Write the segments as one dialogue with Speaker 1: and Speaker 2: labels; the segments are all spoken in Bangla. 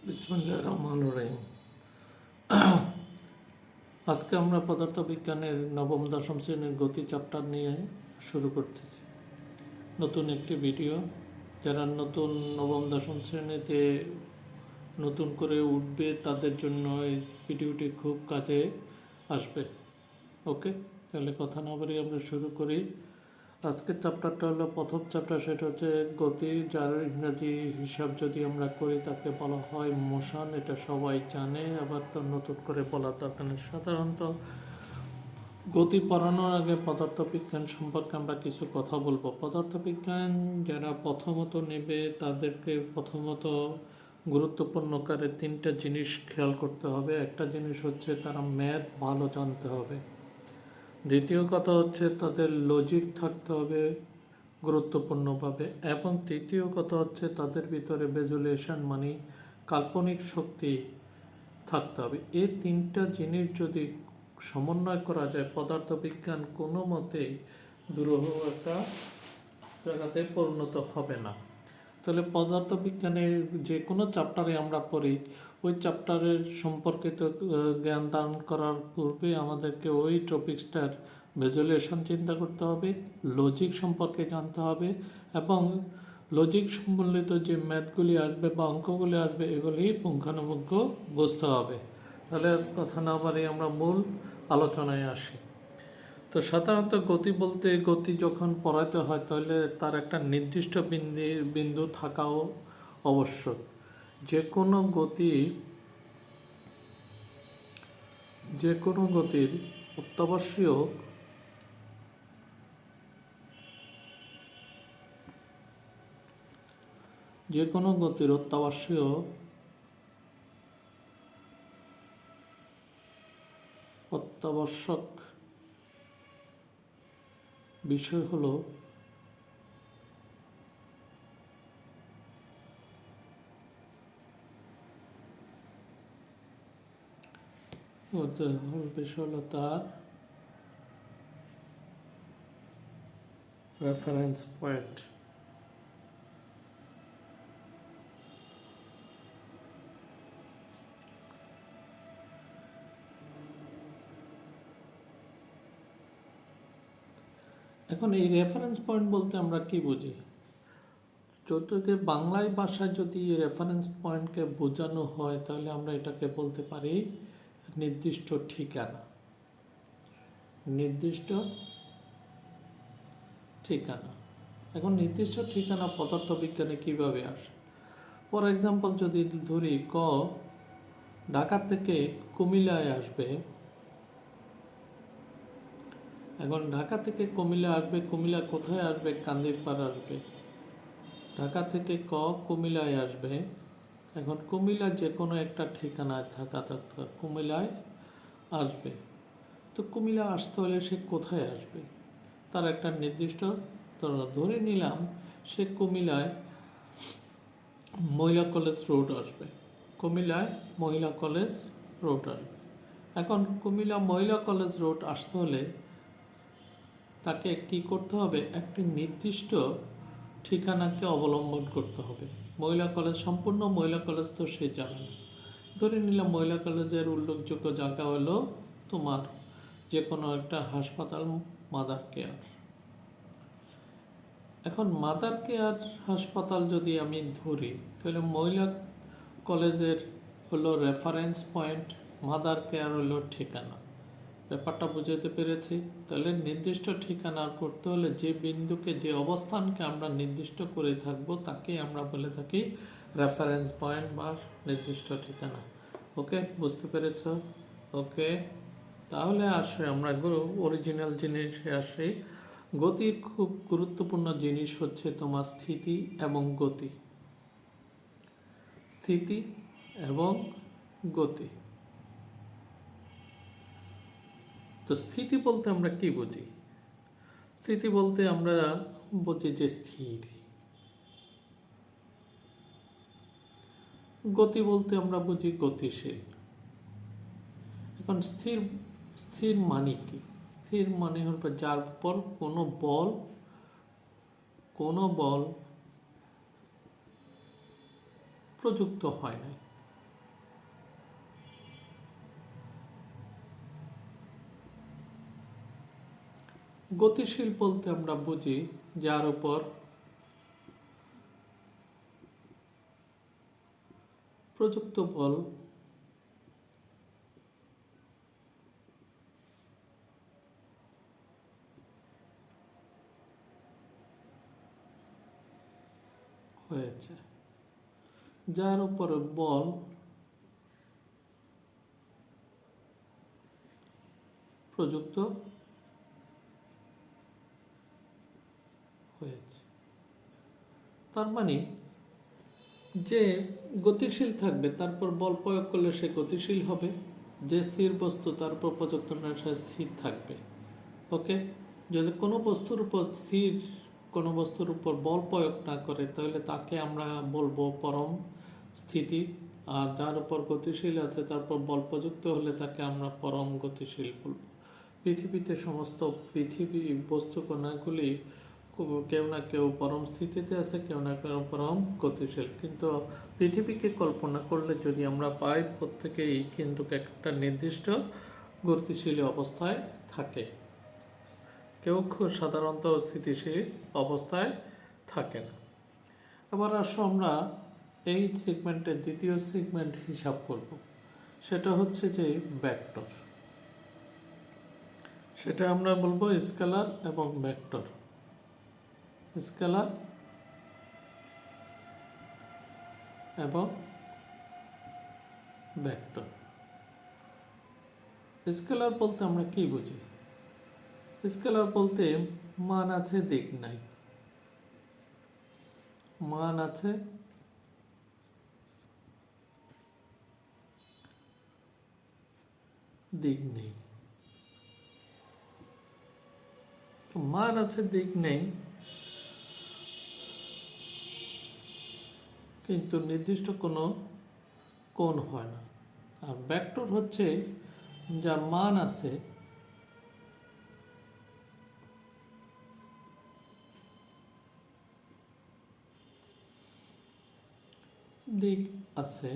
Speaker 1: বিসমিল্লাহির রহমানির রহিম। আজকে আমরা পদার্থবিজ্ঞানের নবম দশম শ্রেণীর গতি চ্যাপ্টার নিয়ে শুরু করতেছি নতুন একটি ভিডিও। যারা নতুন নবম দশম শ্রেণীতে নতুন করে উঠবে তাদের জন্য এই ভিডিওটি খুব কাজে আসবে। ওকে, তাহলে কথা না বাড়িয়ে আমরা শুরু করি। আজকের চ্যাপ্টারটা হলো প্রথম চ্যাপ্টার, সেটা হচ্ছে গতি, যার ইংরাজি হিসাব যদি আমরা করি তাকে বলা হয় মোশন। এটা সবাই জানে, আবার তো নতুন করে বলার দরকার নেই। সাধারণত গতি পড়ানোর আগে পদার্থবিজ্ঞান সম্পর্কে আমরা কিছু কথা বলবো। পদার্থবিজ্ঞান যারা প্রথমত নেবে তাদেরকে প্রথমত গুরুত্বপূর্ণ কারে তিনটা জিনিস খেয়াল করতে হবে। একটা জিনিস হচ্ছে তারা ম্যাথ ভালো জানতে হবে। দ্বিতীয় কথা হচ্ছে তাদের লজিক থাকতে হবে গুরুত্বপূর্ণভাবে, এবং তৃতীয় কথা হচ্ছে তাদের ভিতরে ভিজুয়ালাইজেশন মানে কাল্পনিক শক্তি থাকতে হবে। এই তিনটা জিনিস যদি সমন্বয় করা যায়, পদার্থবিজ্ঞান কোনো মতেই দুরূহ একটা জায়গাতে পরিণত হবে না। তাহলে পদার্থবিজ্ঞানের যে কোনো চ্যাপ্টারে আমরা পড়ি, ওই চ্যাপ্টারের সম্পর্কিত জ্ঞান দান করার পূর্বে আমাদেরকে ওই টপিক্সটার ভিজুয়ালাইজেশন চিন্তা করতে হবে, লজিক সম্পর্কে জানতে হবে, এবং লজিক সম্বলিত যে ম্যাথগুলি আসবে বা অঙ্কগুলি আসবে এগুলি পুঙ্খানুপুঙ্খ বুঝতে হবে। তাহলে কথা না বাড়িয়ে আমরা মূল আলোচনায় আসি। তো সাধারণত গতি বলতে, গতি যখন পড়াতে হয় তাহলে তার একটা নির্দিষ্ট বিন্দু থাকাও আবশ্যক। যে কোনো গতির অত্যাবশ্যক অত্যাবশ্যক বিষয় হলো তার রেফারেন্স পয়েন্ট। এখন এই রেফারেন্স পয়েন্ট বলতে আমরা কি বুঝি? যতকে বাংলায় ভাষায় যদি রেফারেন্স পয়েন্টকে বোঝানো হয় তাহলে আমরা এটাকে বলতে পারি নির্দিষ্ট ঠিকানা। এখন নির্দিষ্ট ঠিকানা পদার্থবিজ্ঞানে কিভাবে আসে? ফর এক্সাম্পল যদি ধরি ঢাকা থেকে কুমিল্লায় আসবে। এখন ঢাকা থেকে কুমিল্লা আসবে, কুমিল্লা কোথায় আসবে? কান্দিরপাড় আসবে। ঢাকা থেকে কুমিল্লায় আসবে। এখন কুমিল্লা যে কোনো একটা ঠিকানায় থাকা কুমিল্লায় আসবে। তো কুমিল্লা আসতে হলে সে কোথায় আসবে? তার একটা নির্দিষ্ট ধরে নিলাম সে কুমিল্লায় মহিলা কলেজ রোড আসবে। এখন কুমিল্লা মহিলা কলেজ রোড আসতে হলে তাকে কি করতে হবে? একটি নির্দিষ্ট ঠিকানাকে অবলম্বন করতে হবে। সম্পূর্ণ মহিলা কলেজ তো সে যাবে না। ধরে নিলাম মহিলা কলেজের উল্লেখযোগ্য জায়গা হলো তোমার যে কোনো একটা হাসপাতাল, মাদার কেয়ার। এখন মাদার কেয়ার হাসপাতাল যদি আমি ধরি তাহলে মহিলা কলেজের হলো রেফারেন্স পয়েন্ট, মাদার কেয়ার হলো ঠিকানা। ব্যাপারটা বুঝতে পেরেছি? তাহলে নির্দিষ্ট ঠিকানা করতে হলে যে বিন্দুকে, যে অবস্থানকে আমরা নির্দিষ্ট করে থাকবো তাকে আমরা বলে থাকি রেফারেন্স পয়েন্ট বা নির্দিষ্ট ঠিকানা। ওকে, বুঝতে পেরেছ? ওকে, তাহলে আমরা অরিজিনাল জিনিসে আসি। গতির খুব গুরুত্বপূর্ণ জিনিস হচ্ছে তোমার স্থিতি এবং গতি। তো স্থিতি বলতে আমরা কি বুঝি? স্থিতি বলতে আমরা বুঝি যে স্থির। গতি বলতে আমরা বুঝি গতিশীল। এখন স্থির মানে কি? স্থির মানে হলো যার উপর কোনো বল প্রযুক্ত হয় না। গতিশীল বলতে আমরা বুঝি যার উপর প্রযুক্ত বল হয়েছে, যার উপর বল প্রযুক্ত হয়েছে। তার মানে যে গতিশীল থাকবে তারপর বল প্রয়োগ করলে সে গতিশীল হবে, যে স্থির বস্তু তার উপর প্রযুক্ত না সে স্থির থাকবে। ওকে, যদি কোনো বস্তুর উপর কোনো বস্তুর উপর বল প্রয়োগ না করে তাহলে তাকে আমরা বলবো পরম স্থিতি, আর যার উপর গতিশীল আছে তারপর বল প্রযুক্ত হলে তাকে আমরা পরম গতিশীল বলবো। পৃথিবীতে সমস্ত পৃথিবী বস্তু কণাগুলি কেউ না কেউ পরম স্থিতিতে আছে, কেউ না কেউ পরম গতিশীল। কিন্তু পৃথিবীকে কল্পনা করলে যদি আমরা পাই প্রত্যেকেই কিন্তু একটা নির্দিষ্ট গতিশীল অবস্থায় থাকে, কেউ খুব সাধারণত স্থিতিশীল অবস্থায় থাকে না। এবার আসো আমরা এই সেগমেন্টের দ্বিতীয় সেগমেন্ট হিসাব করব, সেটা হচ্ছে যে ভেক্টর। সেটা আমরা বলবো স্কেলার এবং ভেক্টর। স্কেলার এবং ভেক্টর। স্কেলার বলতে আমরা কি বুঝি? স্কেলার বলতে মান আছে দিক নাই, মান আছে দিক নেই। মান আছে দিক নেই, কিন্তু নির্দিষ্ট কোনো কোণ হয় না। আর ভেক্টর হচ্ছে যা মান আছে দিক আছে,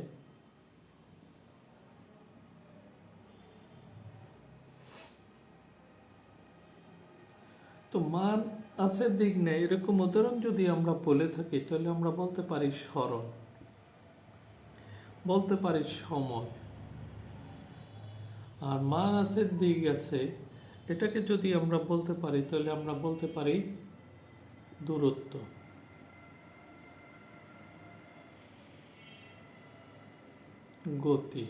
Speaker 1: তো মান আছে দিক নেই এরকম উদাহরণ যদি আমরা বলে থাকি তাহলে আমরা বলতে পারি সরণ, বলতে পারি সময়। আর মান আছে দিক আছে এটাকে যদি আমরা বলতে পারি তাহলে আমরা বলতে পারি দূরত্ব, গতি।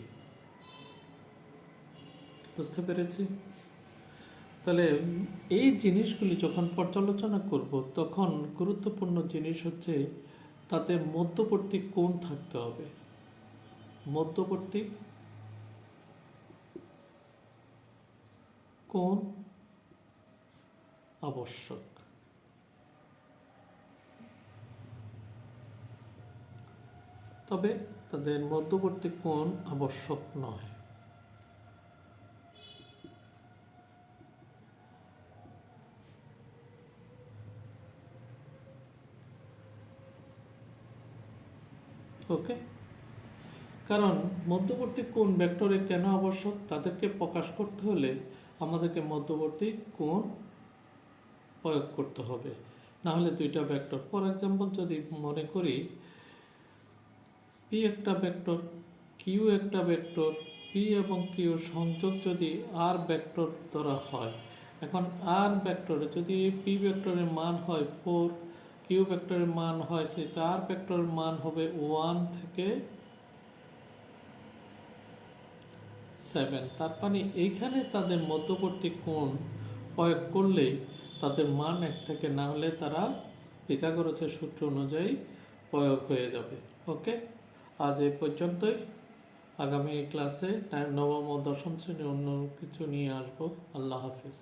Speaker 1: বুঝতে পেরেছি? তাহলে এই জিনিসগুলি যখন পর্যালোচনা করব তখন গুরুত্বপূর্ণ জিনিস হচ্ছে তাদের মধ্যবর্তী কোণ থাকতে হবে। মধ্যবর্তী কোণ আবশ্যক। তবে তাদের মধ্যবর্তী কোণ আবশ্যক নয়। ওকে, কারণ মধ্যবর্তী কোণ ভেক্টরে কেন আবশ্যক? তাদেরকে প্রকাশ করতে হলে আমাদেরকে মধ্যবর্তী কোণ প্রয়োগ করতে হবে, না হলে দুইটা ভেক্টর। ফর এক্সাম্পল যদি মনে করি পি একটা ভেক্টর, কিউ একটা ভেক্টর, পি এবং কিউ সংযোগ যদি আর ভেক্টর ধরা হয়, এখন আর ভেক্টরে যদি পি ভেক্টরের মান হয় 4, কিউ ভেক্টরের মান হয় 3, আর ভেক্টরের মান হবে 1 থেকে 7। তার মানে এইখানে তাদের মধ্যবর্তী কোণ প্রয়োগ করলে তাদের মান 1 থেকে না হলে তারা পিথাগোরাসের সূত্র অনুযায়ী প্রয়োগ হয়ে যাবে। ওকে, আজ এই পর্যন্তই। আগামী ক্লাসে নবম ও দশম শ্রেণী অন্য কিছু নিয়ে আসবো। আল্লাহ হাফিজ।